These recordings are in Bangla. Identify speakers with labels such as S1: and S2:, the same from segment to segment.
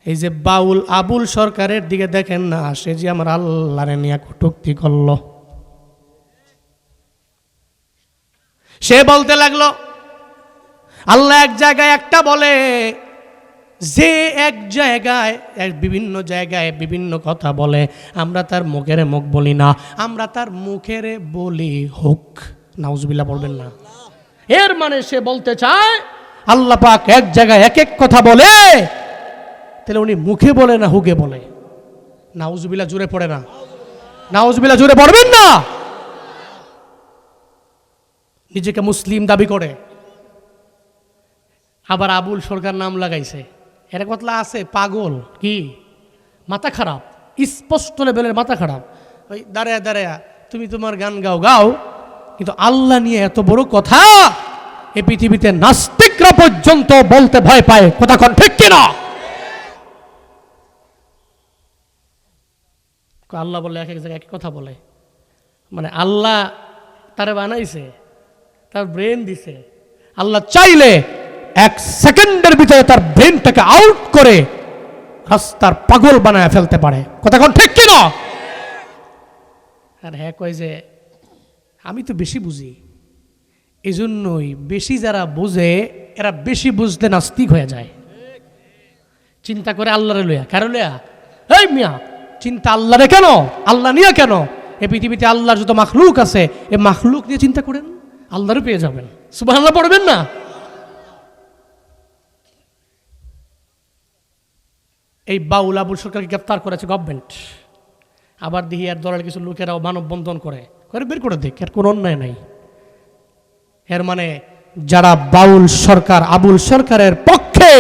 S1: এই যে বাউল আবুল সরকারের দিকে দেখেন না, সে যে আমার আল্লাহরে নিয়ে কটূক্তি করল। সে বলতে লাগলো আল্লাহ এক জায়গায় একটা বলে, যে এক জায়গায় বিভিন্ন জায়গায় বিভিন্ন কথা বলে, আমরা তার মুখের মুখ বলি না, আমরা তার মুখের বলি হুক। নাউজুবিল্লাহ বলবেন না। এর মানে সে বলতে চায় আল্লাহ পাক এক জায়গায় এক এক কথা বলে, তাহলে উনি মুখে বলে না হুকে বলে? নাউজুবিল্লাহ জোরে পড়ে না? নাউজুবিল্লাহ জোরে পড়বেন না? নিজেকে মুসলিম দাবি করে, আবার আবুল সরকার নাম লাগাইছে। এর কথা আছে পাগল, কি মাথা খারাপ, স্পষ্ট লেভেলের মাথা খারাপ। ওই দাঁড়ায়া দাঁড়ায়া তুমি তোমার গান গাও গাও, কিন্তু আল্লাহ নিয়ে এত বড় কথা এই পৃথিবীতে নাস্তিকরা পর্যন্ত বলতে ভয় পায়। কথা কোন ঠিক কিনা? আল্লাহ বলে এক এক জায়গায় এক কথা বলে, মানে আল্লাহ তারে বানাইছে, তার ব্রেন দিছে। আল্লাহ চাইলে এক সেকেন্ডের ভিতরে তার ব্রেনটাকে আউট করে রাস্তার পাগল বানায় ফেলতে পারে। কথা কোন ঠিক কিনা? আর হ্যাঁ কয় যে আমি তো বেশি বুঝি, এই জন্যই বেশি যারা বুঝে এরা বেশি বুঝতে নাস্তিক হয়ে যায়। চিন্তা করে আল্লাহরে লইয়া, কারো লইয়া? এই মিয়া, চিন্তা আল্লাহরে কেন, আল্লাহ নিয়ে কেন? এই পৃথিবীতে আল্লাহর যত মাখলুক আছে, এই মাখলুক নিয়ে চিন্তা করেন, আল্লাহরে পেয়ে যাবেন। সুবহানাল্লাহ পড়বেন না? এই বাউল আবুল সরকারকে গ্রেফতার করেছে গভর্নমেন্ট। আবার দেখি আর দলের কিছু লোকেরাও মানববন্ধন করে বের করে দেখ, এর কোনো অন্যায় নাই। এর মানে যারা বাউল সরকার আবুল সরকারের পক্ষে,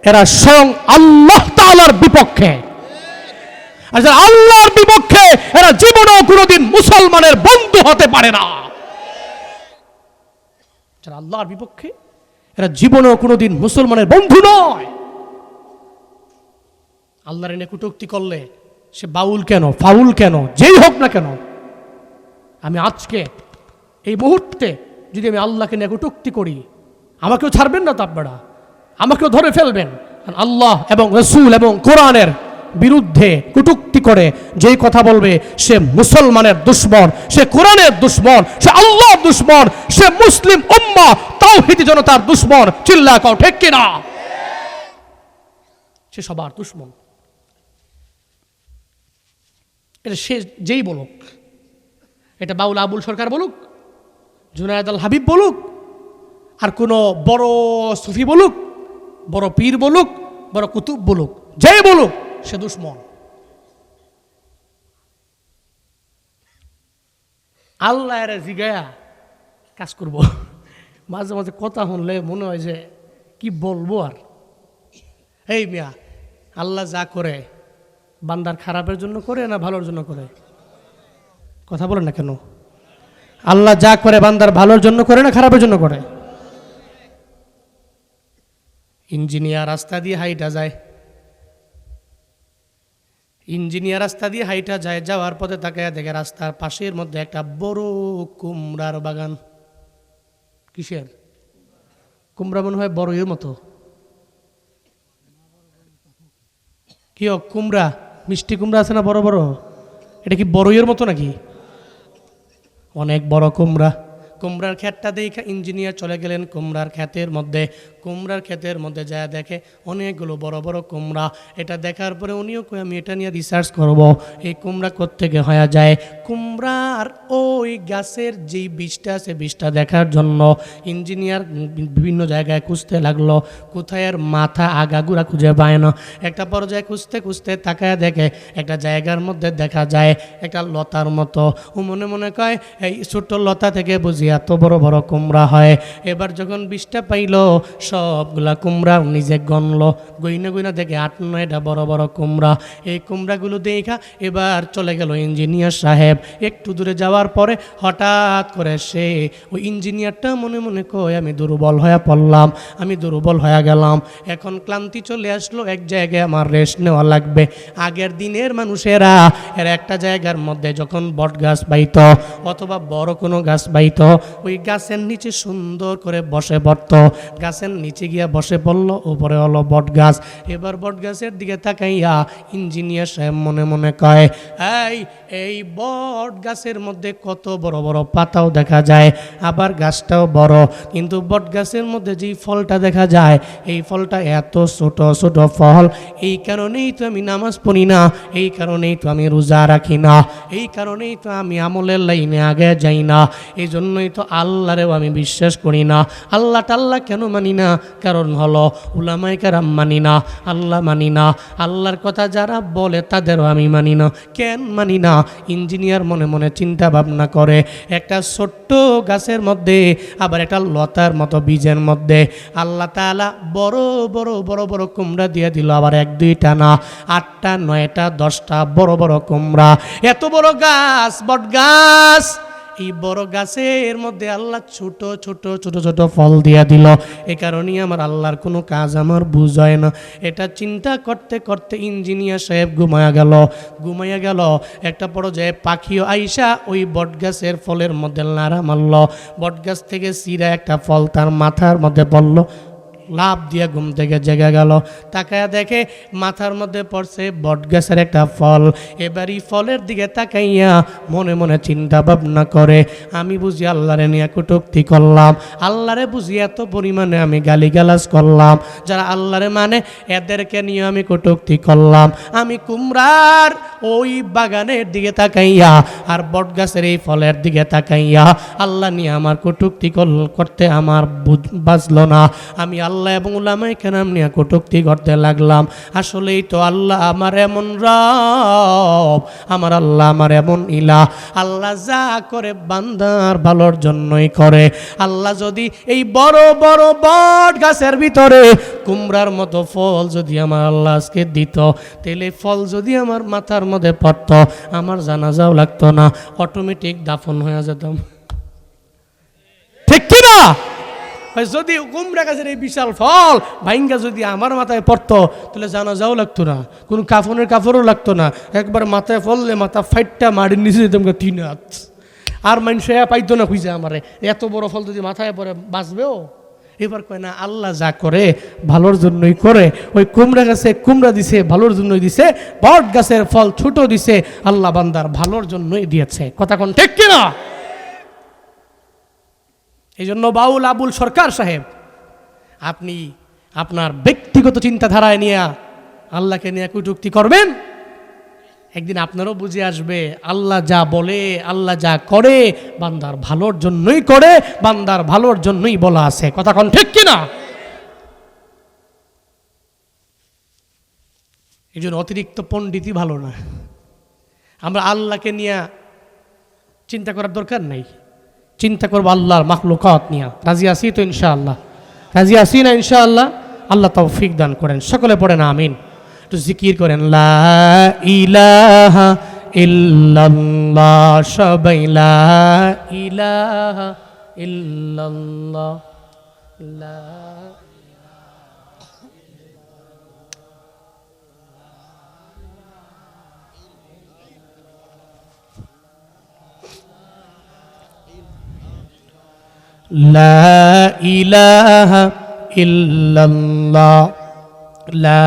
S1: এরা স্বয়ং আল্লাহ তাআলার বিপক্ষে। আর যারা আল্লাহর বিপক্ষে, এরা জীবনেও কোনোদিন মুসলমানের বন্ধু হতে পারে না। যারা আল্লাহর বিপক্ষে, এরা জীবনেও কোনোদিন মুসলমানের বন্ধু নয়। আল্লাহর এনে কটূক্তি করলে সে বাউল কেন, ফাউল কেন, যেই হোক না কেন, আমি আজকে এই মুহূর্তে যদি আমি আল্লাহকে নিয়ে কটূক্তি করি, আমাকেও ছাড়বেন না তো আপনারা, আমাকেও ধরে ফেলবেন। আল্লাহ এবং রসুল এবং কোরআনের বিরুদ্ধে কটূক্তি করে যেই কথা বলবে, সে মুসলমানের দুশমন, সে কোরআনের দুশমন, সে আল্লাহর দুশমন, সে মুসলিম উম্মাহ তাওহীদি জনতার দুশমন। চিল্লা কও ঠিক কিনা? সে সবার দুশমন। এটা সে যেই বলুক, এটা বাউল আবুল সরকার বলুক, জুনায়েদ আল হাবিব বলুক, আর কোনো বড় সুফি বলুক, বড় পীর বলুক, বড় কুতুব বলুক, যেই বলুক, সে দুশমন। আল্লাহ এর জিগায়া কাজ করব। মাঝে মাঝে কথা শুনলে মনে হয় যে কি বলবো আর। এই মিয়া, আল্লাহ যা করে বান্দার খারাপের জন্য করে না ভালোর জন্য করে? কথা বলেন না কেন? আল্লাহ যা করে বান্দার ভালোর জন্য করে না খারাপের জন্য করে? ইঞ্জিনিয়ার রাস্তা দিয়ে হাইটা যায়, ইঞ্জিনিয়ার রাস্তা দিয়ে হাইটা যায়, যাওয়ার পথে তাকায় দেখে রাস্তার পাশের মধ্যে একটা বড় কুমড়ার বাগান। কিসের কুমড়া? মনে হয় বড় এর মতো। কি কুমড়া? মিষ্টি কুমড়া আছে না বড় বড়? এটা কি বড়ইয়ের মতো নাকি? অনেক বড় কুমড়া। কুমড়ার ক্ষেতটা দেখে ইঞ্জিনিয়ার চলে গেলেন কুমড়ার ক্ষেতের মধ্যে। কুমড়ার ক্ষেতের মধ্যে যা দেখে অনেকগুলো বড় বড় কুমড়া। এটা দেখার পরে উনিও কই আমি এটা নিয়ে রিসার্চ করব, এই কুমড়া কোত্থেকে হয়ে যায়। কুমড়ার ওই গাছের যেই বীজটা আছে, বীজটা দেখার জন্য ইঞ্জিনিয়ার বিভিন্ন জায়গায় খুঁজতে লাগলো, কোথায় আর মাথা আগাগুড়া খুঁজে পায় না। একটা পর্যায়ে খুঁজতে খুঁজতে তাকায় দেখে একটা জায়গার মধ্যে দেখা যায় একটা লতার মতো। ও মনে মনে কয় এই ছোট্ট লতা থেকে বুঝি এত বড় বড় কুমড়া হয়। এবার যখন বীজটা পাইল, সবগুলা কুমড়া নিজে গণলো, গইনা গইনা দেখে 8-9টা বড় বড় কুমড়া। এই কুমড়াগুলো দেখা এবার চলে গেল ইঞ্জিনিয়ার সাহেব। একটু দূরে যাওয়ার পরে হঠাৎ করে সে ওই ইঞ্জিনিয়ারটা মনে মনে কয় আমি দুর্বল হয়ে পড়লাম, আমি দুর্বল হয়ে গেলাম, এখন ক্লান্তি চলে আসলো, এক জায়গায় আমার রেস্ট নেওয়া লাগবে। আগের দিনের মানুষেরা এর একটা জায়গার মধ্যে যখন বট গাছ পাইত অথবা বড় কোনো গাছ পাইত, ওই গাছের নিচে সুন্দর করে বসে পড়ত, গাছের নিচে গিয়া বসে পড়ল, উপরে হলো বট গাছ। এবার বট গাছের দিকে তাকাইয়া ইঞ্জিনিয়ার সাহেব মনে মনে কয়, এই বট গাছের মধ্যে কত বড় বড় পাতাও দেখা যায়, আবার গাছটাও বড়, কিন্তু বট গাছের মধ্যে যেই ফলটা দেখা যায় এই ফলটা এত ছোট ছোট ফল, এই কারণেই তো আমি নামাজ পড়ি না, এই কারণেই তো আমি রোজা রাখি না, এই কারণেই তো আমি আমলের লাইনে আগে যাই না, এই জন্যই তো আল্লাহরেও আমি বিশ্বাস করি না। আল্লাহ টাল্লাহ কেন মানি না? কারণ হলো উলামায়ে কেরাম মানি না, আল্লাহ মানি না, আল্লাহর কথা যারা বলে তাদেরও আমি মানি না। কেন মানি না? ইঞ্জিনিয়ার মনে মনে চিন্তা ভাবনা করে, একটা ছোট্ট গাছের মধ্যে আবার একটা লতার মতো বীজের মধ্যে আল্লাহ তাআলা বড় বড় বড় বড় কুমড়া দিয়ে দিল, আবার 1-2টা না, 8টা 9টা 10টা বড় বড় কুমড়া। এত বড় গাছ, বট গাছ, এই বড় গাছের মধ্যে আল্লাহ ছোট ছোট ছোট ছোট ফল দিয়া দিল। এ কারণেই আমার আল্লাহর কোনো কাজ আমার বুঝায় না। এটা চিন্তা করতে করতে ইঞ্জিনিয়ার সাহেব ঘুমাইয়া গেল। একটা পর্যায়ে পাখিও আইসা ওই বট গাছের ফলের মধ্যে নাড়া মারল, বট গাছ থেকে চিরা একটা ফল তার মাথার মধ্যে পড়ল, লাভ দিয়া ঘুম থেকে জেগে গেল, তাকায়া দেখে মাথার মধ্যে পড়ছে বট গাছের একটা ফল। এবার এই ফলের দিকে তাকাইয়া মনে মনে চিন্তা ভাবনা করে, আমি বুঝি আল্লাহরে নিয়ে কটূক্তি করলাম, আল্লাহরে বুঝি এত পরিমাণে আমি গালিগালাজ করলাম, যারা আল্লাহরে মানে এদেরকে নিয়ে আমি কটূক্তি করলাম। আমি কুমড়ার ওই বাগানের দিকে তাকাইয়া আর বট গাছের এই ফলের দিকে তাকাইয়া আল্লাহ নিয়ে আমার কটূক্তি করতে আমার বাজলো না। আমি আল্লাহ এবং উলামায়ে কেরাম নিয়ে কটূক্তি করতে লাগলাম। আসলেই তো আল্লাহ আমার এমন রব, আমার আল্লাহ আমার এমন ইলাহ, আল্লাহ যা করে বান্দার ভালোর জন্যই করে। আল্লাহ যদি এই বড় বড় বট গাছের ভিতরে কুমড়ার মতো ফল যদি আমার আল্লাহ আজকে দিত, তাহলে ফল যদি আমার মাথার মধ্যে পড়ত, আমার জানাজাও লাগতো না, অটোমেটিক দাফন হয়ে যেতাম। ঠিক কিনা? যদি কুমড়া গাছের এই বিশাল ফল ভাইঙ্গা যদি আমার মাথায় পড়তো, তাহলে জানাজাও লাগতো না, কোনো কাফনের কাপড়ও লাগতো না, একবার মাথায় ফললে মাথা ফাইটটা মাটির নিচে যেতাম 3 হাত, আর মানুষ পাইতো না খুঁজে আমারে। এত বড় ফল যদি মাথায় পড়ে বাঁচবেও? এবার কয় না, আল্লাহ যা করে ভালোর জন্যই করে। ওই কুমড়া গাছে কুমড়া দিছে ভালোর জন্যই দিছে, বট গাছের ফল ছোট দিছে আল্লাহ বান্দার ভালোর জন্যই দিয়েছে। কথা কোন ঠিক কিনা? এই জন্য বাউল আবুল সরকার সাহেব, আপনি আপনার ব্যক্তিগত চিন্তাধারায় নিয়ে আল্লাহকে নিয়ে কটূক্তি করবেন, একদিন আপনারও বুঝে আসবে আল্লাহ যা বলে, আল্লাহ যা করে বান্দার ভালোর জন্যই করে, বান্দার ভালোর জন্যই বলা আছে। কথা কোন ঠিক কিনা? এই জন্য অতিরিক্ত পণ্ডিতই ভালো না। আমরা আল্লাহকে নিয়ে চিন্তা করার দরকার নাই, চিন্তা করবো আল্লাহর মাখলুকাত নিয়ে। রাজি আছি তো ইনশাআল্লাহ? রাজি আছি না ইনশাআল্লাহ? আল্লাহ তৌফিক দান করেন। সকলে পড়েন আমিন। একটু জিকির করেন, লা ইলাহা ইল্লাল্লাহ, সবাই লা ইলাহা ইল্লাল্লাহ, লা লা ইলাহা ইল্লাল্লাহ, লা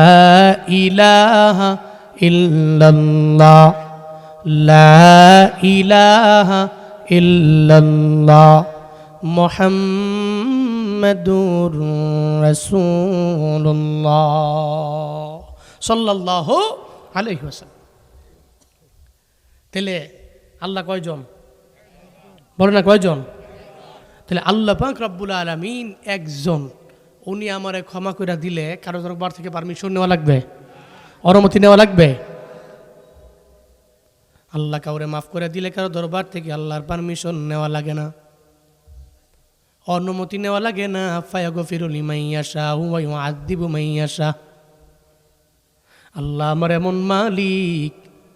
S1: ইলাহা ইল্লাল্লাহ, লা ইলাহা ইল্লাল্লাহ, মুহাম্মাদুর রাসূলুল্লাহ সাল্লাল্লাহু আলাইহি ওয়াসাল্লাম। তাহলে আল্লাহ কয়জন? বলে না কয়জন? তাহলে আল্লাহ পাক রব্বুল আলামিন একজন। উনি আমারে ক্ষমা করে দিলে কারো দরবার থেকে পারমিশন নেওয়া লাগবে? অনুমতি নেওয়া লাগবে? আল্লাহ কাউরে মাফ করে দিলে কারো দরবার থেকে আল্লাহর পারমিশন নেওয়া লাগে না, অনুমতি নেওয়া লাগে না। ফায়াগফিরু লিমান ইয়াশাউ ওয়া ইউআযযিবু মান ইয়াশা। আল্লাহ আমার এমন মালিক,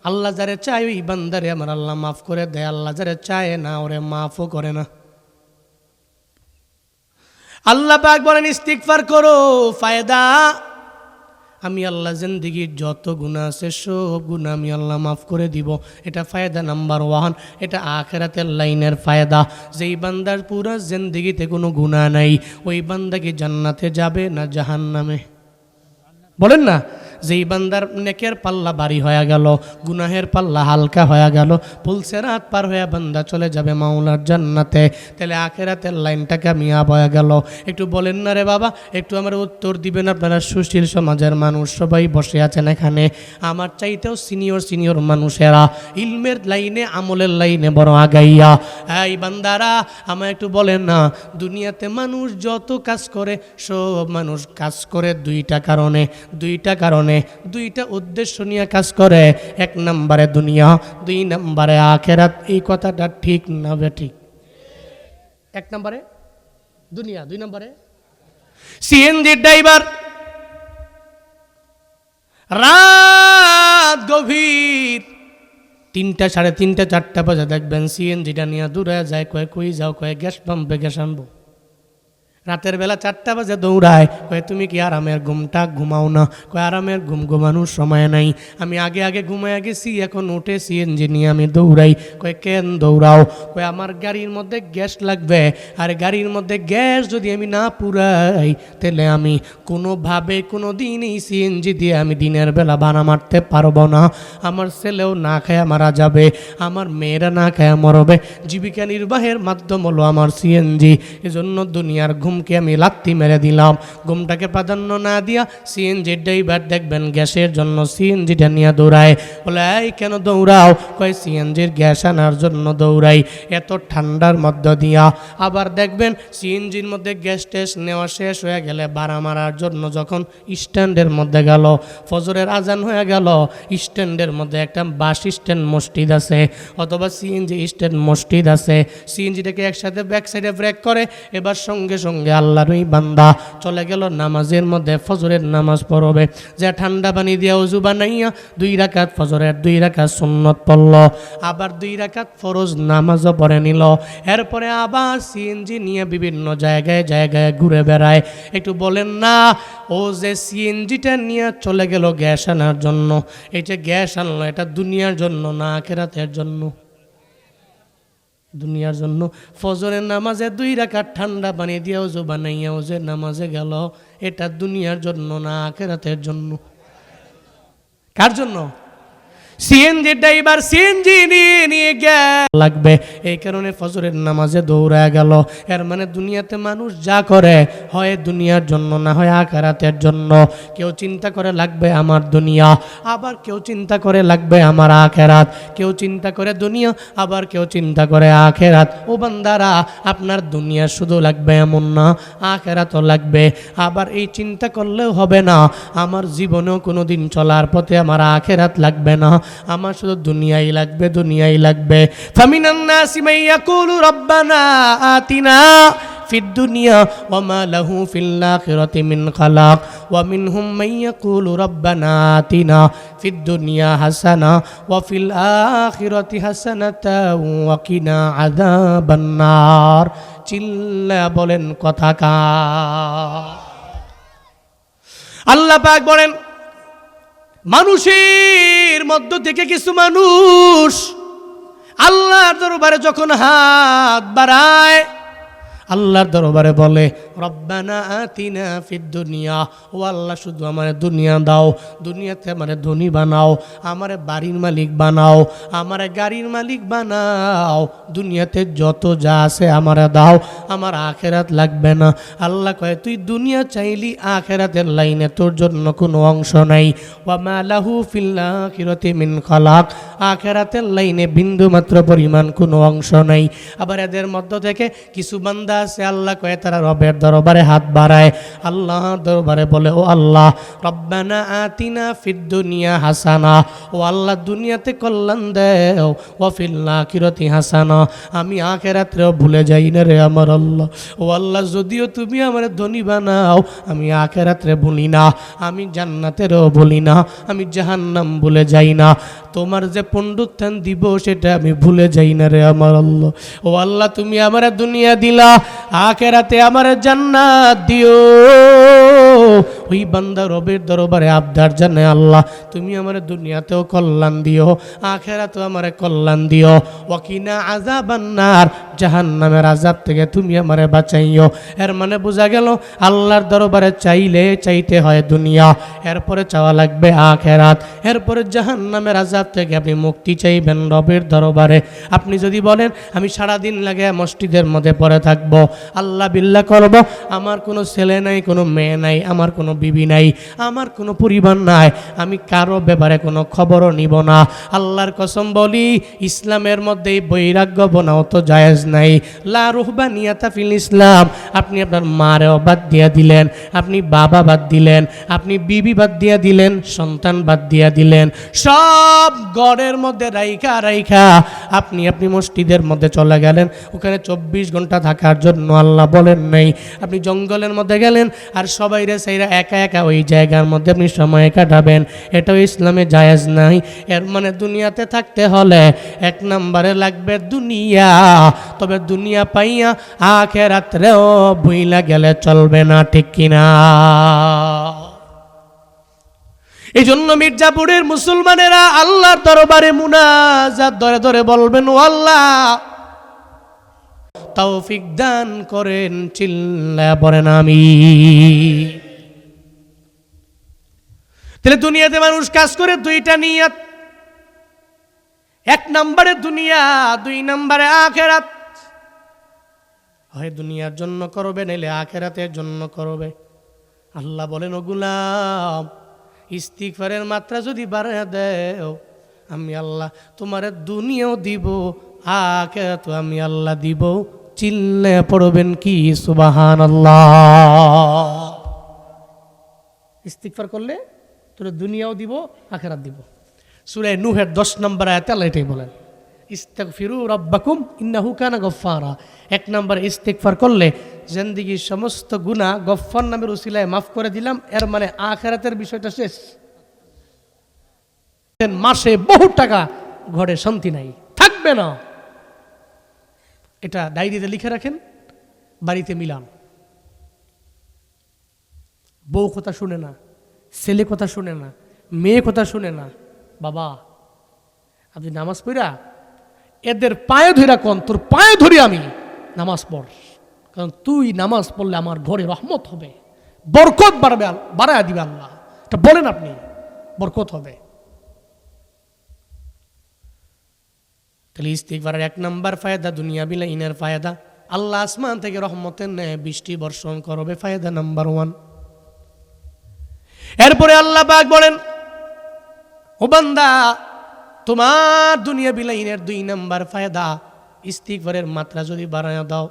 S1: আল্লাহ যারে চায় ওই বান্দারে আমার আল্লাহ মাফ করে দেয়, আল্লাহ যারে চায় না ওরে মাফও করে না। আল্লাহ পাক বলেন ইস্তিগফার করো, ফায়দা আমি আল্লাহ জিন্দেগির যত গুনাহ আছে সব গুনাহ আমি আল্লাহ মাফ করে দিব। এটা ফায়দা নাম্বার 1, এটা আখিরাতের লাইনের ফায়দা। যেই বান্দার পুরা জিন্দেগিতে কোনো গুনাহ নাই, ওই বান্দা কি জান্নাতে যাবে না জাহান্নামে? বলেন না। যেই বান্দার নেকের পাল্লা ভারী হয়ে গেল, গুনাহের পাল্লা হালকা হয়ে গেল, পুলসেরাত পার হয়ে বান্দা চলে যাবে মাওলার জান্নাতে, তাহলে আখিরাতের লাইনটা কামিয়াব হয়ে গেল। একটু বলেন না রে বাবা, একটু আমার উত্তর দিবেন আপনারা। সুশীল সমাজের মানুষ সবাই বসে আছেন এখানে, আমার চাইতেও সিনিয়র মানুষেরা, ইলমের লাইনে আমলের লাইনে বড় আগাইয়া। এই বান্দারা আমায় একটু বলেন না, দুনিয়াতে মানুষ যত কাজ করে সব মানুষ কাজ করে দুইটা কারণে, দুইটা উদ্দেশ্য নিয়ে কাজ করে। 1 নম্বরে দুনিয়া, 2 নম্বরে আখিরাত। এই কথাটা ঠিক না বেঠিক? 1 নম্বরে দুনিয়া, 2 নম্বরে সিএনজি ড্রাইভার। রাত গভীর 3টা, 3:30, 4টা বাজে দেখবেন সিএনজিটা নিয়ে দূরে যায়, কয় কই যাও, কয় গ্যাস পাম্পে গ্যাস আনবো। রাতের বেলা 4টা বাজে দৌড়ায়, কয় তুমি কি আরামের ঘুমটা ঘুমাও না? কয় আরামের ঘুম ঘুমানোর সময় নাই, আমি আগে ঘুমায় গেছি, এখন উঠে সিএনজি নিয়ে আমি দৌড়াই। কয় কেন দৌড়াও? কয় আমার গাড়ির মধ্যে গ্যাস লাগবে, আর গাড়ির মধ্যে গ্যাস যদি আমি না পুরাই তাহলে আমি কোনোভাবে কোনো দিন এই সিএনজি দিয়ে আমি দিনের বেলা ভাড়া মারতে পারবো না। আমার ছেলেও না খায়া মারা যাবে, আমার মেয়েরা না খায়া মরবে। জীবিকা নির্বাহের মাধ্যম হলো আমার সিএনজি। এজন্য দুনিয়ার ঘুমকে আমি লাত্তি মেরে দিলাম। ঘুমটাকে প্রাধান্য না দিয়া সিএনজি ড্রাইভার দেখবেন গ্যাসের জন্য সিএনজিটা নিয়ে দৌড়ায়। বলে এই কেন দৌড়াও? কয় সিএনজির গ্যাস আনার জন্য দৌড়াই, এত ঠান্ডার মধ্য দিয়া। আবার দেখবেন সিএনজির মধ্যে গ্যাস টেস্ট নেওয়া শেষ হয়ে গেলে ভাড়া মারার জন্য যখন স্ট্যান্ডের মধ্যে গেল, ফজরের আজান হয়ে গেল, স্ট্যান্ডের মধ্যে একটা বাস স্ট্যান্ড মসজিদ আছে অথবা সিএনজি স্ট্যান্ড মসজিদ আছে, সিএনজিটাকে একসাথে ব্যাক সাইডে ব্রেক করে, এবার সঙ্গে সঙ্গে আল্লাহর ওই বান্দা চলে গেল নামাজের মধ্যে, ফজরের নামাজ পড়বে। যে ঠান্ডা পানি দিয়া ওযু বানাইয়া 2 রাকাত ফজরের 2 রাকাত সুন্নত পড়ল, আবার 2 রাকাত ফরজ নামাজও পড়ে নিল। এরপরে আবার সিএনজি নিয়ে বিভিন্ন জায়গায় ঘুরে বেড়ায়। একটু বলেন না, ও যে সিএনজিটা নিয়ে চলে গেল গ্যাস আনার জন্য, এই যে গ্যাস আনলো, এটা দুনিয়ার জন্য না আখিরাতের জন্য? দুনিয়ার জন্য। ফজরের নামাজে 2 রাকাত ঠান্ডা পানি দিয়ে ওযু বানাইয়া ওযের নামাজে গেল, এটা দুনিয়ার জন্য না আখিরাতের জন্য? কার জন্য? সিএনজি ড্রাইভার সিএনজি নিয়ে লাগবে, এই কারণে ফজরের নামাজে দৌড়ায় গেল। এর মানে দুনিয়াতে মানুষ যা করে হয় দুনিয়ার জন্য না হয় আখিরাতের জন্য। কেউ চিন্তা করে লাগবে আমার দুনিয়া, আবার কেউ চিন্তা করে লাগবে আমার আখিরাত। কেউ চিন্তা করে দুনিয়া, আবার কেউ চিন্তা করে আখিরাত। ও বান্দারা, আপনার দুনিয়া শুধু লাগবে এমন না, আখিরাতও লাগবে। আবার এই চিন্তা করলেও হবে না, আমার জীবনেও কোনোদিন চলার পথে আমার আখিরাত লাগবে না, আমার শুধু দুনিয়াই লাগবে। ফামিনান নাসি মান ইয়াকুলু রাব্বানা আতিনা ফিদ দুনিয়া ওয়া মা লাহু ফিল আখিরাতি মিন খালাক ওয়া মিনহুম মান ইয়াকুলু রাব্বানা আতিনা ফিদ দুনিয়া হাসানা ওয়া ফিল আখিরাতি হাসানাতাও ওয়া কিনা আযাবান নার। চিল্লা বলেন কথা কা। আল্লাহ পাক বলেন, মানুষের মধ্য থেকে কিছু মানুষ আল্লাহর দরবারে যখন হাত বাড়ায়, আল্লাহর দরবারে বলে রব্বানা আতিনা ফিদ দুনিয়া, ও আল্লাহ শুধু আমার দুনিয়া দাও, দুনিয়াতে আমার ধনী বানাও, আমার বাড়ির মালিক বানাও, আমার গাড়ির মালিক বানাও, দুনিয়াতে যত যা আছে আমার দাও, আমার আখিরাত লাগবে না। আল্লাহ কয় তুই দুনিয়া চাইলি, আখিরাতের লাইনে তোর জন্য কোনো অংশ নাই। ওয়া মা লাহু ফিল আখিরাতি মিন খালাক, আখিরাতের লাইনে বিন্দু মাত্র পরিমাণ কোনো অংশ নাই। আবার এদের মধ্য থেকে কিছু বান্দা আছে, আল্লাহ কয় তারা রবের দরবারে হাত বাড়ায়, আল্লাহ দরবারে বলে ও আল্লাহ রব্বানা আতিনা ফিদ দুনিয়া হাসানা, ও আল্লাহ দুনিয়াতে কল্যাণ দেও, ওয়া ফিল আখিরাতি হাসানা, আমি আখিরাতেও ভুলে যাই না রে আমার আল্লাহ। ও আল্লাহ যদিও তুমি আমার ধনী বানাও, আমি আখিরাতে ভুলি না, আমি জান্নাতেরও ভুলি না, আমি জাহান্নাম ভুলে যাই না, তোমার যে পুনরুত্থান দিব সেটা আমি ভুলে যাই না রে আমার আল্লাহ। ও আল্লাহ তুমি আমার দুনিয়া দিলা, আখিরাতে আমার জান্নাত দিও। ওই বান্দা রবের দরবারে আবদার জানে, আল্লাহ তুমি আমার দুনিয়াতেও কল্যাণ দিও, আখিরাতেও আমারে কল্যাণ দিও, ওয়াকিনা আযাবান্নার জাহান্নামের আযাব থেকে তুমি আমারে বাঁচাইও। এর মানে বোঝা গেল আল্লাহর দরবারে চাইলে চাইতে হয় দুনিয়া, এরপরে চাওয়া লাগবে আখিরাত, এরপরে জাহান্নামের আযাব থেকে আপনি মুক্তি চাইবেন রবের দরবারে। আপনি যদি বলেন আমি সারাদিন লাগে মসজিদের মধ্যে পড়ে থাকবো, আল্লাহ বিল্লাহ করব, আমার কোনো ছেলে নাই, কোনো মেয়ে নাই, আমার কোনো বিবি নাই, আমার কোনো পরিবার নাই, আমি কারো ব্যাপারে কোনো খবরও নিব না, আল্লাহর কসম বলি ইসলামের মধ্যে বৈরাগ্য বনাও তো জায়েজ নাই। লা রুহবানিয়াতা ফিল ইসলাম। আপনি আপনার মারেও বাদ দিয়া দিলেন, আপনি বাবা বাদ দিলেন, আপনি বিবি বাদ দিয়া দিলেন, সন্তান বাদ দিয়া দিলেন, সব গড়ের মধ্যে রাইখা রাইখা আপনি মসজিদের মধ্যে চলে গেলেন, ওখানে 24 ঘন্টা থাকার জন্য আল্লাহ বলেন নাই। আপনি জঙ্গলের মধ্যে গেলেন আর সবাই রে সেইরা একা একা ওই জায়গার মধ্যে আপনি সময় কাটাবেন, এটাও ইসলামে জায়েজ নাই। এর মানে দুনিয়াতে থাকতে হলে এক নম্বরে লাগবে দুনিয়া, তবে দুনিয়া পাইয়া আখিরাতেও ভুইলা গেলে চলবে না, ঠিক কিনা? এই জন্য মির্জাপুরের মুসলমানেরা আল্লাহর দরবারে মুনাজাত ধরে ধরে বলবেন, ও আল্লাহ তৌফিক দান করেন, চিল্লায়া পড়েন আমিন। তাহলে দুনিয়াতে মানুষ কাজ করে দুইটা নিয়ত, এক নম্বরে দুনিয়া, দুই নম্বরে আখিরাত। হয় দুনিয়ার জন্য করবে, নাইলে আখিরাতের জন্য করবে। আল্লাহ বলেন, ও গোলাম ইস্তিগফারের মাত্রা যদি বাড়ায় দেও, আমি আল্লাহ তোমারে দুনিয়াও দিব, আখিরাতও আমি আল্লাহ দিব। চিল্লে পড়বেন কি সুবহানাল্লাহ। ইস্তিগফার করলে তোর দুনিয়াও দিব, আখিরাত দিব। সূরা নূহের 10 নম্বর আয়াতে আল্লাহ এটাই বলেন, ইস্তাগফিরু রাব্বাকুম ইন্নাহু কানা গফফারা। এক নম্বর ইস্তিগফার করলে জিন্দেগির সমস্ত গুনাহ গফফার নামের উসিলায় মাফ করে দিলাম। এর মানে আখিরাতের বিষয়টা শেষ। মাসে বহু টাকা, ঘরে শান্তি নাই, থাকবে না। এটা ডায়েরিতে লিখে রাখেন, বাড়িতে মিলান। বউ কথা শুনে না, ছেলে কথা শুনে না, মেয়ে কথা শুনে না। বাবা আপনি নামাজ পড়া এদের পায়ে ধরা কোন, তোর পায়ে ধরি আমি নামাজ পড়, কারণ তুই নামাজ পড়লে আমার ঘরে রহমত হবে, বরকত বাড়বে, বাড়ায় দিবে আল্লাহ। এটা বলেন আপনি, বরকত হবে। তাহলে ইস্তিগফারের এক নাম্বার ফায়দা দুনিয়া বিলা ইনের ফায়দা, আল্লাহ আসমান থেকে রহমতের ন্যায় বৃষ্টি বর্ষণ করবে, ফায়দা নাম্বার 1। এরপরে আল্লাহ পাক বলেন, ও বান্দা তোমার দুনিয়া বিলা ইনের 2 নাম্বার ফায়দা, ইস্তিগফারের মাত্রা যদি বাড়ায় দাও,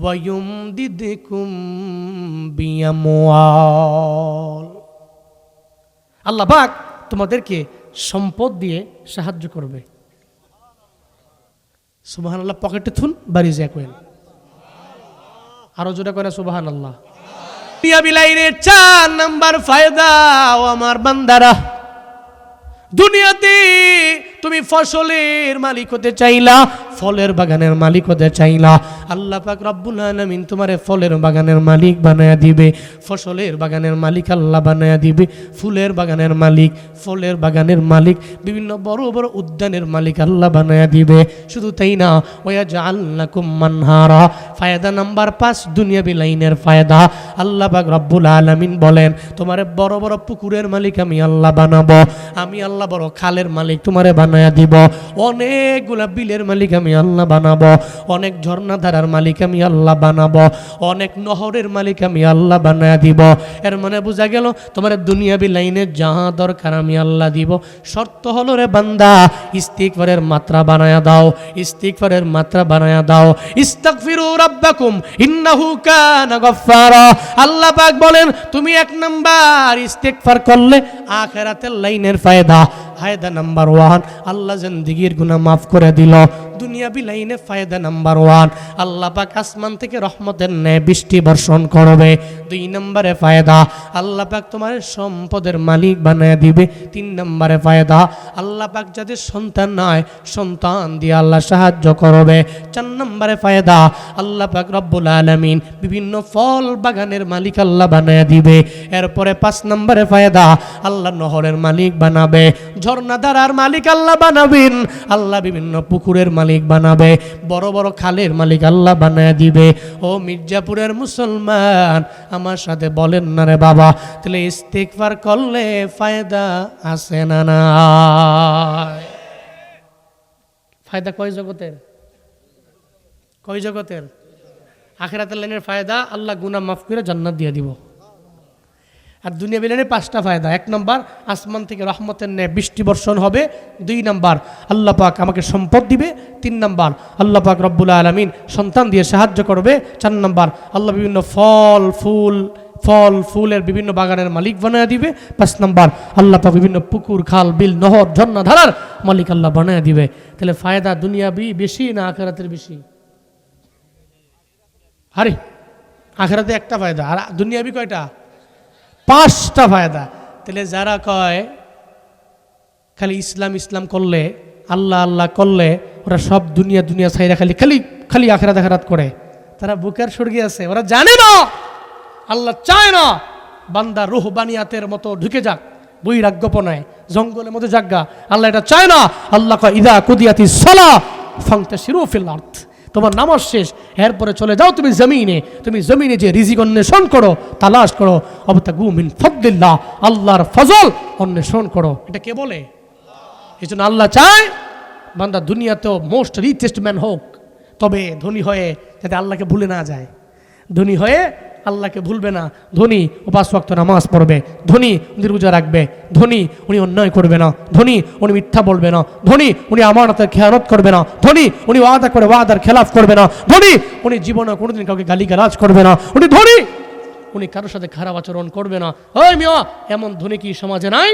S1: ওয়ায়ুমদিদকুম বিআমওয়াল, আল্লাহ পাক তোমাদেরকে সম্পদ দিয়ে সাহায্য করবে। সুবহানাল্লাহ। পকেটে থুন, বাড়ি যায় কইন, আরো জোরে করে সুবহানাল্লাহ। দুনিয়া বিলাইনের 4 নাম্বার ফায়দা, ও আমার বান্দারা, দুনিয়াতে তুমি ফসলের মালিক হতে চাইলা, ফলের বাগানের মালিক হতে চাইলা, আল্লাহ পাক রব্বুল আলামিন তোমারে ফলের বাগানের মালিক বানায়া দিবে, ফসলের বাগানের মালিক আল্লাহ বানায়া দিবে, ফুলের বাগানের মালিক, ফলের বাগানের মালিক, বিভিন্ন বড় বড় উদ্যানের মালিক আল্লাহ বানায়া দিবে। শুধু তাই না, ওয়াজআলনাকুম মানহারা, ফায়দা নাম্বার 5 দুনিয়া বিলাইনের ফায়দা, আল্লাহ পাক রব্বুল আলামিন বলেন তোমারে বড় বড় পুকুরের মালিক আমি আল্লাহ বানাবো, আমি আল্লাহ বড় খালের মালিক তোমারে বানায়া দিব, অনেকগুলা বিলের মালিক আমি আল্লাহ বানাবো, অনেক ঝর্ণা ধারার মালিক আমি আল্লাহ বানাবো, অনেক নহরের মালিক আমি আল্লাহ বানায়া দিব। এর মানে বোঝা গেল তোমার দুনিয়াবি লাইনে যা দরকার আমি আল্লাহ দিব। শর্ত হলো রে বান্দা, ইস্তিগফারের মাত্রা বানায়া দাও, ইস্তিগফারের মাত্রা বানায়া দাও। ইস্তাগফিরু রাব্বাকুম ইন্নাহু কানা গফফারা। আল্লাহ পাক বলেন তুমি 1 নাম্বার ইস্তিগফার করলে আখিরাতের লাইনের ফায়দা, ফায়দা নাম্বার 1 আল্লাহ জিন্দেগির গুনাহ মাফ করে দিল। দুনিয়াবি লাইনে ফায়দা নাম্বার 1 আল্লাহ পাক আসমান থেকে রহমতের ন্যায় বৃষ্টি বর্ষণ করবে। 2 নম্বরে ফায়দা আল্লাহ পাক তোমার সম্পদের মালিক বানায় দিবে। 3 নম্বরে ফায়দা আল্লাহ পাক যাদের সন্তান নাই সন্তান দিয়ে আল্লাহ সাহায্য করবে। 4 নম্বরে ফায়দা আল্লাহ পাক রব্বুল আলামিন বিভিন্ন ফল বাগানের মালিক আল্লাহ বানায় দিবে। এরপরে 5 নম্বরে ফায়দা আল্লাহ নহরের মালিক বানাবে, ঝর্ণাধারার মালিক আল্লাহ বানাবেন, আল্লাহ বিভিন্ন পুকুরের মালিক বানাবে, বড় বড় খালের মালিক আল্লাহ বানায় দিবে। ও মির্জাপুরের মুসলমান আমার সাথে বলেন না রে বাবা, তাহলে ইস্তিগফার করলে ফায়দা আছে না নাই? ফায়দা কয় জগতের? কয় জগতের? আখিরাতের লাইনের ফায়দা আল্লাহ গুনাহ মাফ করে জান্নাত দিয়ে দিব। আর দুনিয়া বিলানে 5টা ফায়দা। 1 নম্বর আসমান থেকে রহমতের ন্যায় বৃষ্টি বর্ষণ হবে। 2 নম্বর আল্লাহ পাক আমাকে সম্পদ দিবে। 3 নম্বর আল্লাহ পাক রব্বুল আলামিন সন্তান দিয়ে সাহায্য করবে। 4 নম্বর আল্লাহ বিভিন্ন ফল ফুলের বিভিন্ন বাগানের মালিক বানায় দিবে। 5 নম্বর আল্লাহ পাক বিভিন্ন পুকুর খাল বিল নহর ঝর্ণা ধারার মালিক আল্লাহ বানায় দিবে। তাহলে ফায়দা দুনিয়াবি বেশি না আখিরাতের বেশি? আরে আখিরাতে একটা ফায়দা, আর দুনিয়াবি কয়টা? 5টা ফায়দা। তাহলে যারা কয় খালি ইসলাম ইসলাম করলে আল্লাহ আল্লাহ করলে ওরা সব দুনিয়া ছাইরা খালি আখিরাত করে, তারা বুকের স্বর্গে আছে। ওরা জানে না আল্লাহ চায় না বান্দা রুহবানিয়াতের মতো ঢুকে যাক বৈরাগ্যপনায় জঙ্গলের মধ্যে জাগা। আল্লাহ এটা চায় না। আল্লাহ কয় ইদা কুদিয়াতিস সালাহ ফান্তাশিরু ফিল আরদ, তোমার নামাজ শেষ, এরপরে চলে যাও তুমি জমিনে যে রিজিক অন্বেষণ করো, তালাশ করো, অবতাগু মিন ফাদলিল্লাহ, আল্লাহর ফজল অন্বেষণ করো। এটা কে বলে? এই জন্য আল্লাহ চায় বান্দা দুনিয়াতেও মোস্ট রিচেস্ট ম্যান হোক, তবে ধনী হয়ে যাতে আল্লাহকে ভুলে না যায়। ধনী হয়ে আল্লাহকে ভুলবে না, ধনী ও 5 ওয়াক্ত নামাজ পড়বে, ধনী উনি রোজা রাখবে, ধনী উনি অন্যায় করবে না, ধনী উনি মিথ্যা বলবে না, ধনী উনি আমানতের খেয়ানত করবে না, ধনী উনি ওয়াদা করে ওয়াদার খেলাফ করবে না, ধনী উনি জীবনে কোনোদিন কাউকে গালিগালাজ করবে না, উনি ধনী উনি কারোর সাথে খারাপ আচরণ করবে না। ওই মিয়া, এমন ধনী কি সমাজে নাই?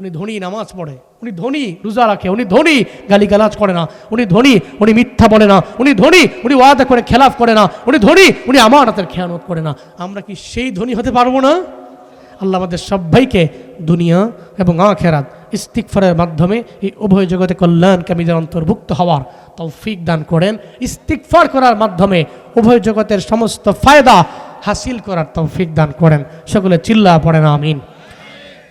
S1: উনি ধনী নামাজ পড়ে, উনি ধনী রোজা রাখে, উনি ধনী গালিগালাজ করে না, উনি ধনী উনি মিথ্যা বলে না, উনি ধনী উনি ওয়াদা করে খেলাফ করে না, উনি ধনী উনি আমানতের খেয়ানত করে না। আমরা কি সেই ধনী হতে পারবো না? আল্লাহ আমাদের সবাইকে দুনিয়া এবং আখিরাত ইস্তিগফারের মাধ্যমে এই উভয় জগতে কল্যাণকামীদের অন্তর্ভুক্ত হওয়ার তৌফিক দান করেন। ইস্তিগফার করার মাধ্যমে উভয় জগতের সমস্ত ফায়দা হাসিল করার তৌফিক দান করেন। সকলে চিল্লা পড়েন আমিন।